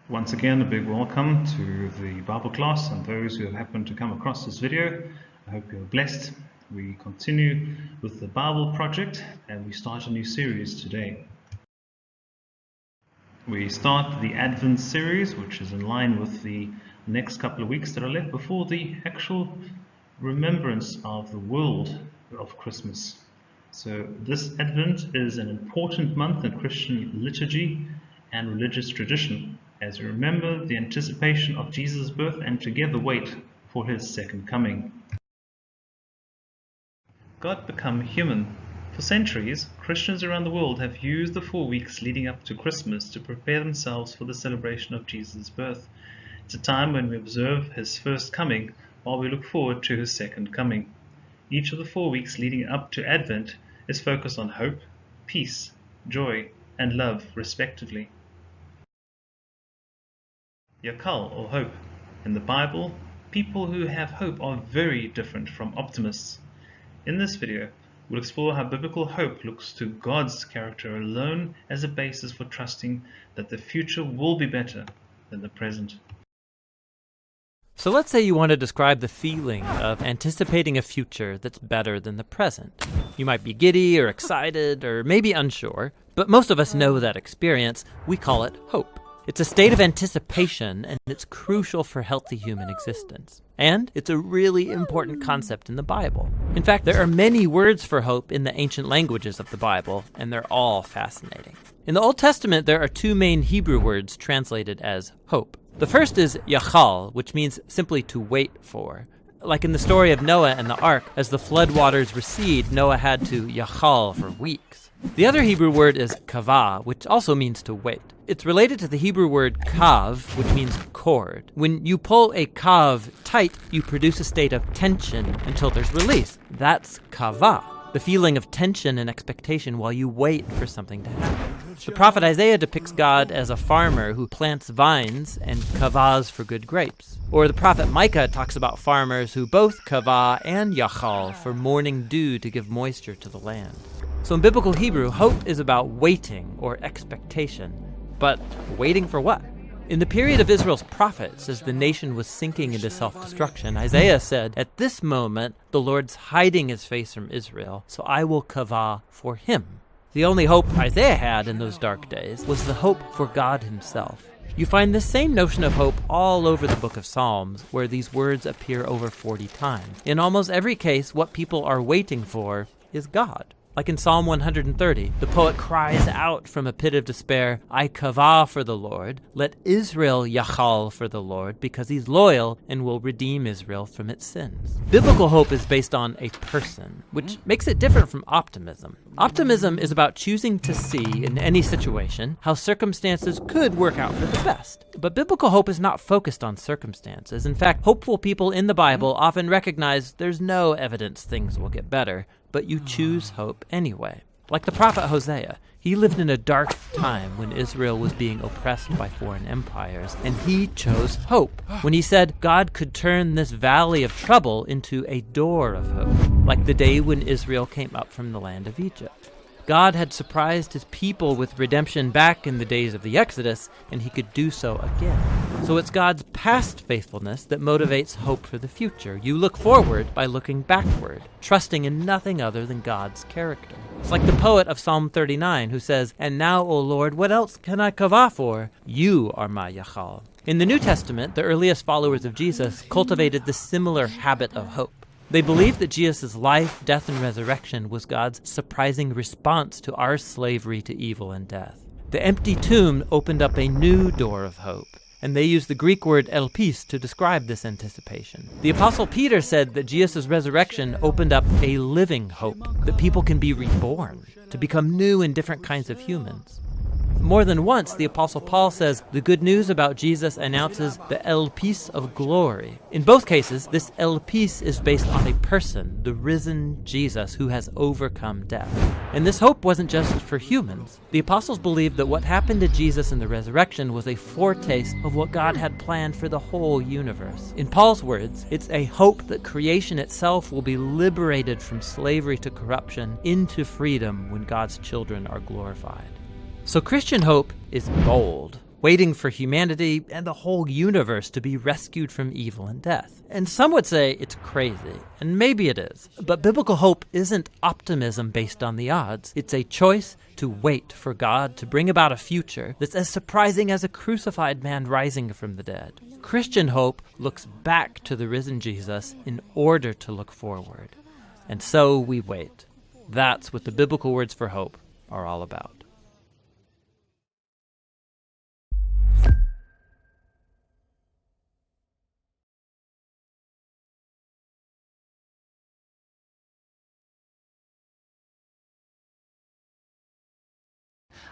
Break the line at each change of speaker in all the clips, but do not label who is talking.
Once again, a big welcome to the Bible class and those who have happened to come across this video. I hope you're blessed. We continue with the Bible project and we start a new series today. We start the Advent series, which is in line with the next couple of weeks that are left before the actual remembrance of the world of Christmas. So this Advent is an important month in Christian liturgy and religious tradition, as we remember the anticipation of Jesus' birth and together wait for his second coming. God become human. For centuries, Christians around the world have used the 4 weeks leading up to Christmas to prepare themselves for the celebration of Jesus' birth. It's a time when we observe his first coming while we look forward to his second coming. Each of the 4 weeks leading up to Advent is focused on hope, peace, joy, and love, respectively. Yakhal, or hope. In the Bible, people who have hope are very different from optimists. In this video, we'll explore how biblical hope looks to God's character alone as a basis for trusting that the future will be better than the present.
So let's say you want to describe the feeling of anticipating a future that's better than the present. You might be giddy or excited or maybe unsure, but most of us know that experience. We call it hope. It's a state of anticipation, and it's crucial for healthy human existence. And it's a really important concept in the Bible. In fact, there are many words for hope in the ancient languages of the Bible, and they're all fascinating. In the Old Testament, there are two main Hebrew words translated as hope. The first is Yakhal, which means simply to wait for. Like in the story of Noah and the ark, as the flood waters recede, Noah had to Yakhal for weeks. The other Hebrew word is kavah, which also means to wait. It's related to the Hebrew word kav, which means cord. When you pull a kav tight, you produce a state of tension until there's release. That's kavah, the feeling of tension and expectation while you wait for something to happen. The prophet Isaiah depicts God as a farmer who plants vines and kavahs for good grapes. Or the prophet Micah talks about farmers who both kavah and yachal for morning dew to give moisture to the land. So in biblical Hebrew, hope is about waiting or expectation. But waiting for what? In the period of Israel's prophets, as the nation was sinking into self-destruction, Isaiah said, "At this moment, the Lord's hiding his face from Israel, so I will kavah for him." The only hope Isaiah had in those dark days was the hope for God himself. You find the same notion of hope all over the book of Psalms, where these words appear over 40 times. In almost every case, what people are waiting for is God. Like in Psalm 130, the poet cries out from a pit of despair, "I kavah for the Lord, let Israel yachal for the Lord, because he's loyal and will redeem Israel from its sins." Biblical hope is based on a person, which makes it different from optimism. Optimism is about choosing to see in any situation how circumstances could work out for the best. But biblical hope is not focused on circumstances. In fact, hopeful people in the Bible often recognize there's no evidence things will get better, but you choose hope anyway. Like the prophet Hosea, he lived in a dark time when Israel was being oppressed by foreign empires, and he chose hope when he said God could turn this valley of trouble into a door of hope, like the day when Israel came up from the land of Egypt. God had surprised his people with redemption back in the days of the Exodus, and he could do so again. So it's God's past faithfulness that motivates hope for the future. You look forward by looking backward, trusting in nothing other than God's character. It's like the poet of Psalm 39 who says, "And now, O Lord, what else can I kavah for? You are my yachal." In the New Testament, the earliest followers of Jesus cultivated the similar habit of hope. They believed that Jesus' life, death, and resurrection was God's surprising response to our slavery to evil and death. The empty tomb opened up a new door of hope, and they used the Greek word elpis to describe this anticipation. The Apostle Peter said that Jesus' resurrection opened up a living hope, that people can be reborn, to become new and different kinds of humans. More than once, the Apostle Paul says the good news about Jesus announces the elpis of glory. In both cases, this elpis is based on a person, the risen Jesus, who has overcome death. And this hope wasn't just for humans. The apostles believed that what happened to Jesus in the resurrection was a foretaste of what God had planned for the whole universe. In Paul's words, it's a hope that creation itself will be liberated from slavery to corruption into freedom when God's children are glorified. So Christian hope is bold. waiting for humanity and the whole universe to be rescued from evil and death. And some would say it's crazy, and maybe it is. But biblical hope isn't optimism based on the odds. It's a choice to wait for God to bring about a future that's as surprising as a crucified man rising from the dead. Christian hope looks back to the risen Jesus in order to look forward. And so we wait. That's what the biblical words for hope are all about.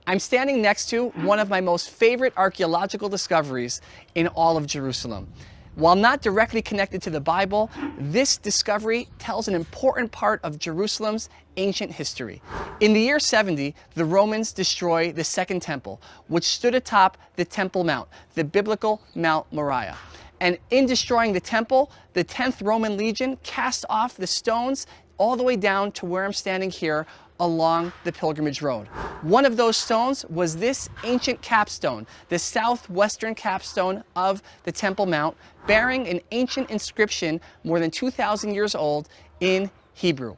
I'm standing next to one of my most favorite archaeological discoveries in all of Jerusalem. While not directly connected to the Bible, this discovery tells an important part of Jerusalem's ancient history. In the year 70, the Romans destroy the Second Temple, which stood atop the Temple Mount, the biblical Mount Moriah. And in destroying the temple, the 10th Roman Legion cast off the stones all the way down to where I'm standing here along the pilgrimage road. One of those stones was this ancient capstone, the southwestern capstone of the Temple Mount, bearing an ancient inscription more than 2,000 years old in Hebrew.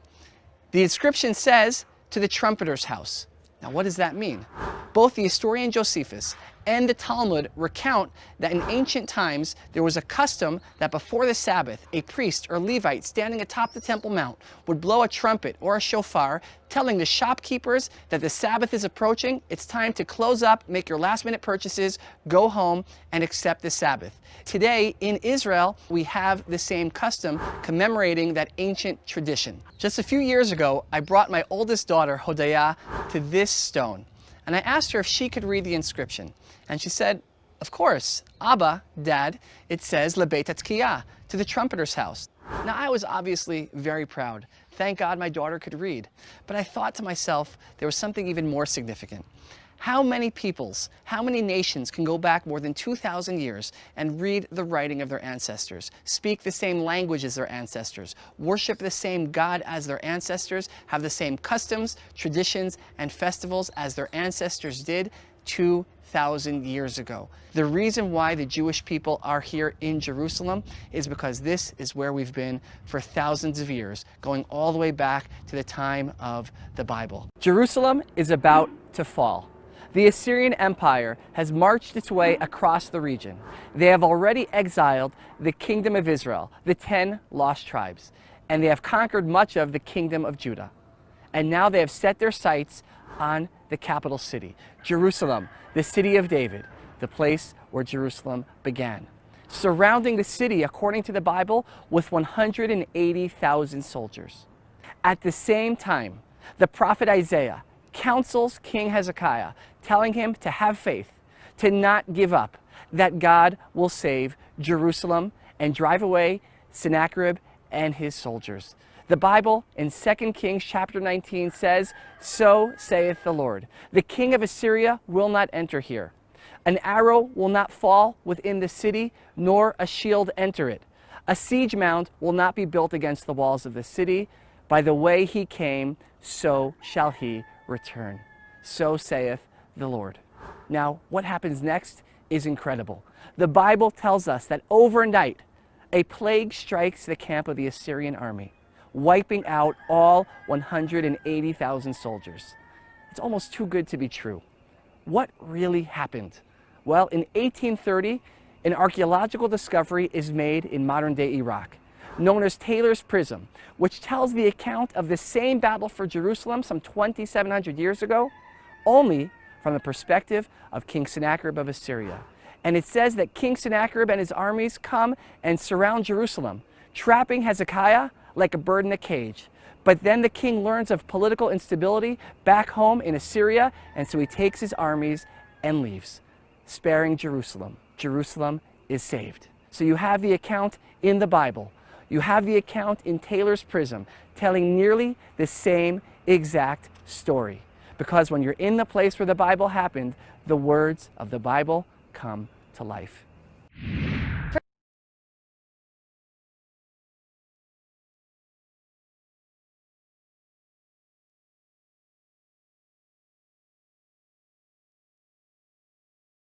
The inscription says, "To the Trumpeter's house." Now, what does that mean? Both the historian Josephus and the Talmud recount that in ancient times there was a custom that before the Sabbath, a priest or Levite standing atop the Temple Mount would blow a trumpet or a shofar, telling the shopkeepers that the Sabbath is approaching, it's time to close up, make your last-minute purchases, go home, and accept the Sabbath. Today, in Israel, we have the same custom commemorating that ancient tradition. Just a few years ago, I brought my oldest daughter, Hodaya, to this stone, and I asked her if she could read the inscription. And she said, "Of course, Abba, Dad, it says Lebeit Hatkiyah, to the Trumpeter's house." Now, I was obviously very proud. Thank God my daughter could read. But I thought to myself, there was something even more significant. How many peoples, how many nations can go back more than 2,000 years and read the writing of their ancestors, speak the same language as their ancestors, worship the same God as their ancestors, have the same customs, traditions, and festivals as their ancestors did 2,000 years ago? The reason why the Jewish people are here in Jerusalem is because this is where we've been for thousands of years, going all the way back to the time of the Bible. Jerusalem is about to fall. The Assyrian Empire has marched its way across the region. They have already exiled the kingdom of Israel, the 10 lost tribes, and they have conquered much of the kingdom of Judah. And now they have set their sights on the capital city, Jerusalem, the city of David, the place where Jerusalem began. Surrounding the city, according to the Bible, with 180,000 soldiers. At the same time, the prophet Isaiah counsels King Hezekiah, telling him to have faith, to not give up, that God will save Jerusalem and drive away Sennacherib and his soldiers. The Bible in 2 Kings chapter 19 says, "So saith the Lord, the king of Assyria will not enter here. An arrow will not fall within the city, nor a shield enter it. A siege mound will not be built against the walls of the city. By the way he came, so shall he return. So saith the Lord." Now, what happens next is incredible. The Bible tells us that overnight, a plague strikes the camp of the Assyrian army, wiping out all 180,000 soldiers. It's almost too good to be true. What really happened? Well, in 1830, an archaeological discovery is made in modern-day Iraq, known as Taylor's Prism, which tells the account of the same battle for Jerusalem some 2,700 years ago, only from the perspective of King Sennacherib of Assyria. And it says that King Sennacherib and his armies come and surround Jerusalem, trapping Hezekiah like a bird in a cage. But then the king learns of political instability back home in Assyria, and so he takes his armies and leaves, sparing Jerusalem. Jerusalem is saved. So you have the account in the Bible. You have the account in Taylor's Prism, telling nearly the same exact story. Because when you're in the place where the Bible happened, the words of the Bible come to life.